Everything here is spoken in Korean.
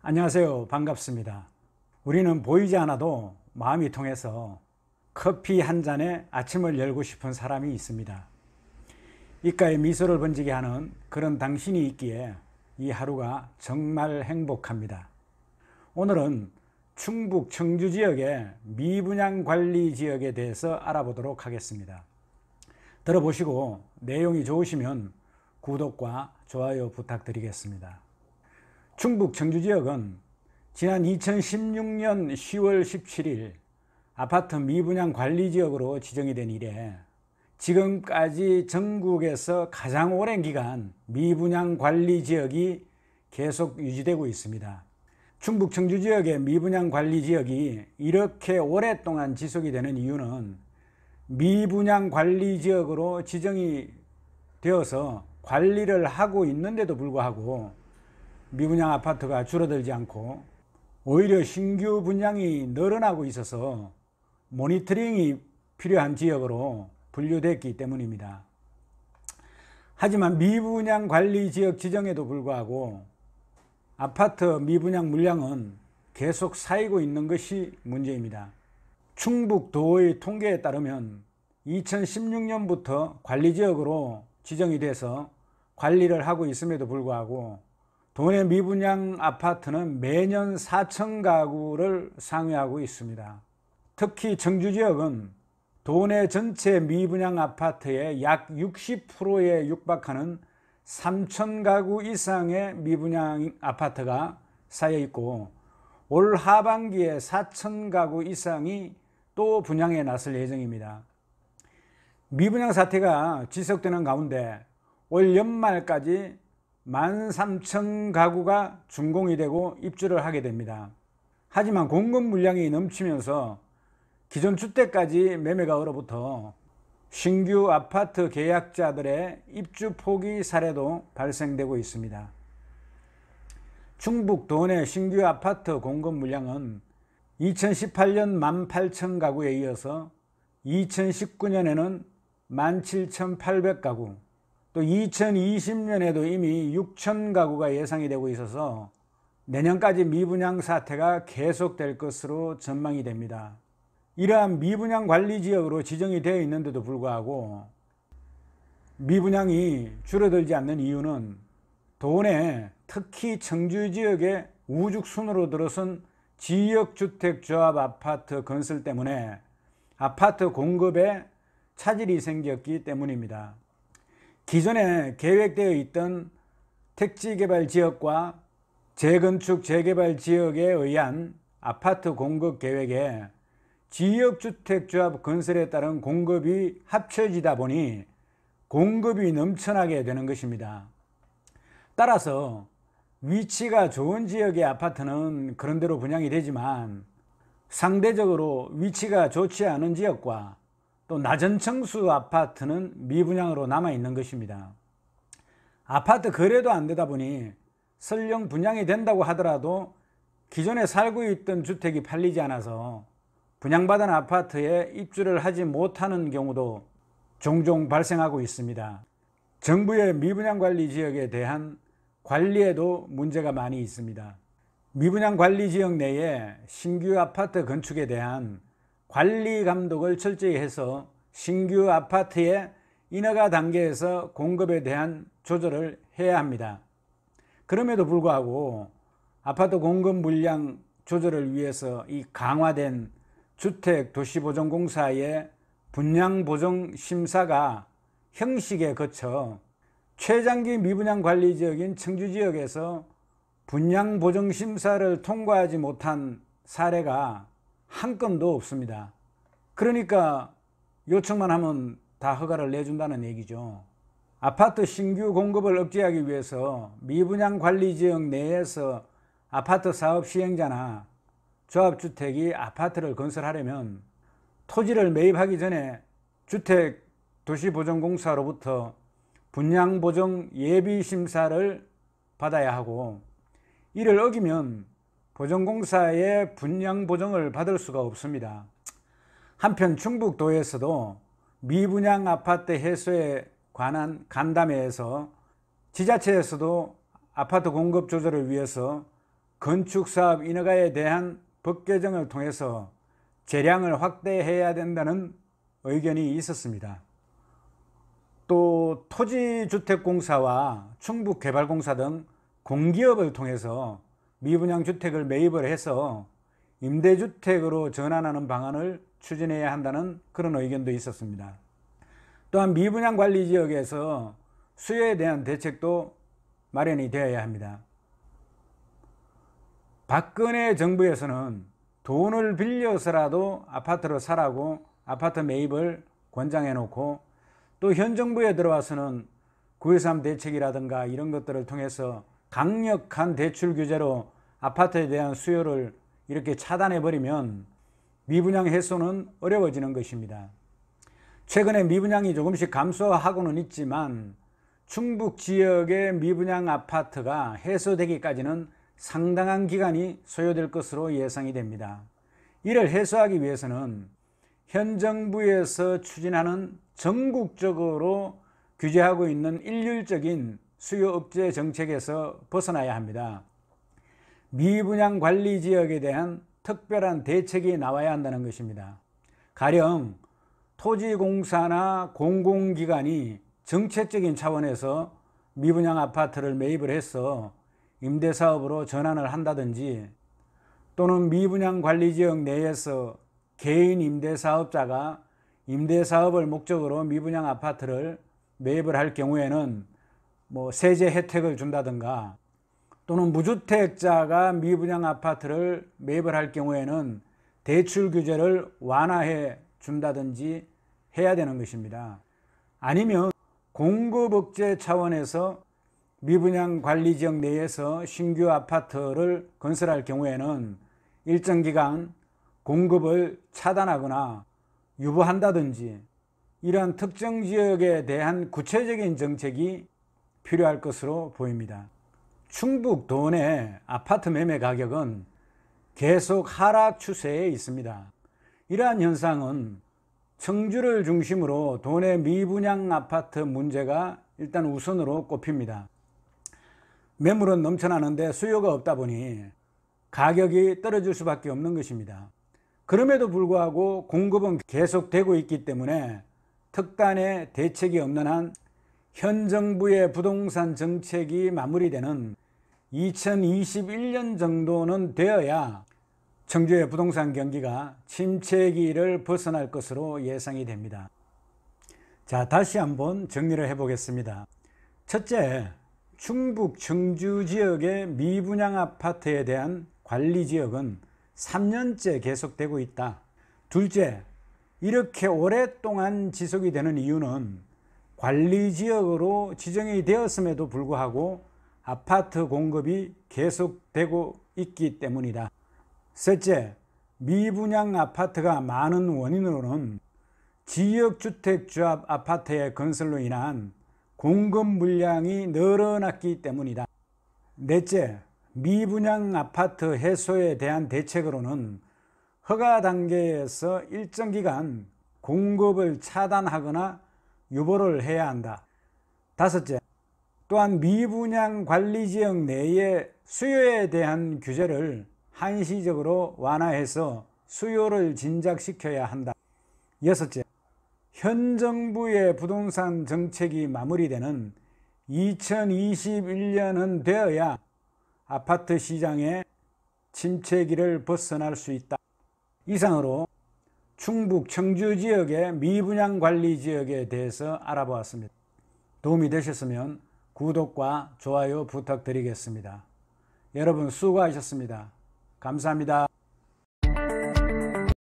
안녕하세요. 반갑습니다. 우리는 보이지 않아도 마음이 통해서 커피 한 잔에 아침을 열고 싶은 사람이 있습니다. 입가에 미소를 번지게 하는 그런 당신이 있기에 이 하루가 정말 행복합니다. 오늘은 충북 청주 지역의 미분양 관리 지역에 대해서 알아보도록 하겠습니다. 들어보시고 내용이 좋으시면 구독과 좋아요 부탁드리겠습니다. 충북 청주 지역은 지난 2016년 10월 17일 아파트 미분양 관리지역으로 지정이 된 이래 지금까지 전국에서 가장 오랜 기간 미분양 관리지역이 계속 유지되고 있습니다. 충북 청주 지역의 미분양 관리지역이 이렇게 오랫동안 지속이 되는 이유는 미분양 관리지역으로 지정이 되어서 관리를 하고 있는데도 불구하고 미분양 아파트가 줄어들지 않고 오히려 신규 분양이 늘어나고 있어서 모니터링이 필요한 지역으로 분류됐기 때문입니다. 하지만 미분양 관리 지역 지정에도 불구하고 아파트 미분양 물량은 계속 쌓이고 있는 것이 문제입니다. 충북도의 통계에 따르면 2016년부터 관리지역으로 지정이 돼서 관리를 하고 있음에도 불구하고 도내 미분양 아파트는 매년 4,000가구를 상회하고 있습니다. 특히 청주지역은 도내 전체 미분양 아파트의 약 60%에 육박하는 3,000가구 이상의 미분양 아파트가 쌓여 있고 올 하반기에 4,000가구 이상이 또 분양에 나설 예정입니다. 미분양 사태가 지속되는 가운데 올 연말까지 13,000가구가 준공이 되고 입주를 하게 됩니다. 하지만 공급 물량이 넘치면서 기존 주택까지 매매가 얼어붙어 신규 아파트 계약자들의 입주 포기 사례도 발생되고 있습니다. 충북 도내 신규 아파트 공급 물량은 2018년 18,000가구에 이어서 2019년에는 17,800가구, 또 2020년에도 이미 6,000가구가 예상이 되고 있어서 내년까지 미분양 사태가 계속될 것으로 전망이 됩니다. 이러한 미분양 관리지역으로 지정이 되어 있는데도 불구하고 미분양이 줄어들지 않는 이유는 도내 특히 청주지역의 우죽순으로 들어선 지역주택조합 아파트 건설 때문에 아파트 공급에 차질이 생겼기 때문입니다. 기존에 계획되어 있던 택지개발지역과 재건축 재개발 지역에 의한 아파트 공급 계획에 지역주택조합 건설에 따른 공급이 합쳐지다 보니 공급이 넘쳐나게 되는 것입니다. 따라서 위치가 좋은 지역의 아파트는 그런대로 분양이 되지만 상대적으로 위치가 좋지 않은 지역과 또 낮은 층수 아파트는 미분양으로 남아있는 것입니다. 아파트 거래도 안 되다 보니 설령 분양이 된다고 하더라도 기존에 살고 있던 주택이 팔리지 않아서 분양받은 아파트에 입주를 하지 못하는 경우도 종종 발생하고 있습니다. 정부의 미분양 관리 지역에 대한 관리에도 문제가 많이 있습니다. 미분양 관리 지역 내에 신규 아파트 건축에 대한 관리 감독을 철저히 해서 신규 아파트의 인허가 단계에서 공급에 대한 조절을 해야 합니다. 그럼에도 불구하고 아파트 공급 물량 조절을 위해서 이 강화된 주택도시보전공사의 분양보정 심사가 형식에 거쳐 최장기 미분양 관리 지역인 청주지역에서 분양보정 심사를 통과하지 못한 사례가 한 건도 없습니다. 그러니까 요청만 하면 다 허가를 내준다는 얘기죠. 아파트 신규 공급을 억제하기 위해서 미분양 관리지역 내에서 아파트 사업 시행자나 조합주택이 아파트를 건설하려면 토지를 매입하기 전에 주택도시보전공사로부터 분양보정 예비심사를 받아야 하고 이를 어기면 보전공사의 분양보정을 받을 수가 없습니다. 한편 충북도에서도 미분양 아파트 해소에 관한 간담회에서 지자체에서도 아파트 공급 조절을 위해서 건축사업 인허가에 대한 법 개정을 통해서 재량을 확대해야 된다는 의견이 있었습니다. 또 토지주택공사와 충북개발공사 등 공기업을 통해서 미분양 주택을 매입을 해서 임대주택으로 전환하는 방안을 추진해야 한다는 그런 의견도 있었습니다. 또한 미분양 관리 지역에서 수요에 대한 대책도 마련이 되어야 합니다. 박근혜 정부에서는 돈을 빌려서라도 아파트를 사라고 아파트 매입을 권장해 놓고, 또 현 정부에 들어와서는 9.13 대책이라든가 이런 것들을 통해서 강력한 대출 규제로 아파트에 대한 수요를 이렇게 차단해 버리면 미분양 해소는 어려워지는 것입니다. 최근에 미분양이 조금씩 감소하고는 있지만 충북 지역의 미분양 아파트가 해소되기까지는 상당한 기간이 소요될 것으로 예상이 됩니다. 이를 해소하기 위해서는 현 정부에서 추진하는 전국적으로 규제하고 있는 일률적인 수요 억제 정책에서 벗어나야 합니다. 미분양 관리 지역에 대한 특별한 대책이 나와야 한다는 것입니다. 가령 토지공사나 공공기관이 정책적인 차원에서 미분양 아파트를 매입을 해서 임대사업으로 전환을 한다든지, 또는 미분양 관리지역 내에서 개인 임대사업자가 임대사업을 목적으로 미분양 아파트를 매입을 할 경우에는 세제 혜택을 준다든가, 또는 무주택자가 미분양 아파트를 매입을 할 경우에는 대출 규제를 완화해 준다든지 해야 되는 것입니다. 아니면 공급 억제 차원에서 미분양 관리 지역 내에서 신규 아파트를 건설할 경우에는 일정 기간 공급을 차단하거나 유보한다든지, 이러한 특정 지역에 대한 구체적인 정책이 필요할 것으로 보입니다. 충북 도내 아파트 매매 가격은 계속 하락 추세에 있습니다. 이러한 현상은 청주를 중심으로 도내 미분양 아파트 문제가 일단 우선으로 꼽힙니다. 매물은 넘쳐나는데 수요가 없다 보니 가격이 떨어질 수밖에 없는 것입니다. 그럼에도 불구하고 공급은 계속되고 있기 때문에 특단의 대책이 없는 한 현 정부의 부동산 정책이 마무리되는 2021년 정도는 되어야 청주의 부동산 경기가 침체기를 벗어날 것으로 예상이 됩니다. 자, 다시 한번 정리를 해보겠습니다. 첫째, 충북 청주 지역의 미분양 아파트에 대한 관리 지역은 3년째 계속되고 있다. 둘째, 이렇게 오랫동안 지속이 되는 이유는 관리 지역으로 지정이 되었음에도 불구하고 아파트 공급이 계속되고 있기 때문이다. 셋째, 미분양 아파트가 많은 원인으로는 지역주택조합 아파트의 건설로 인한 공급 물량이 늘어났기 때문이다. 넷째, 미분양 아파트 해소에 대한 대책으로는 허가 단계에서 일정 기간 공급을 차단하거나 유보를 해야 한다. 다섯째, 또한 미분양 관리지역 내의 수요에 대한 규제를 한시적으로 완화해서 수요를 진작시켜야 한다. 여섯째, 현 정부의 부동산 정책이 마무리되는 2021년은 되어야 아파트 시장의 침체기를 벗어날 수 있다. 이상으로 충북 청주 지역의 미분양 관리 지역에 대해서 알아보았습니다. 도움이 되셨으면 구독과 좋아요 부탁드리겠습니다. 여러분 수고하셨습니다. 감사합니다.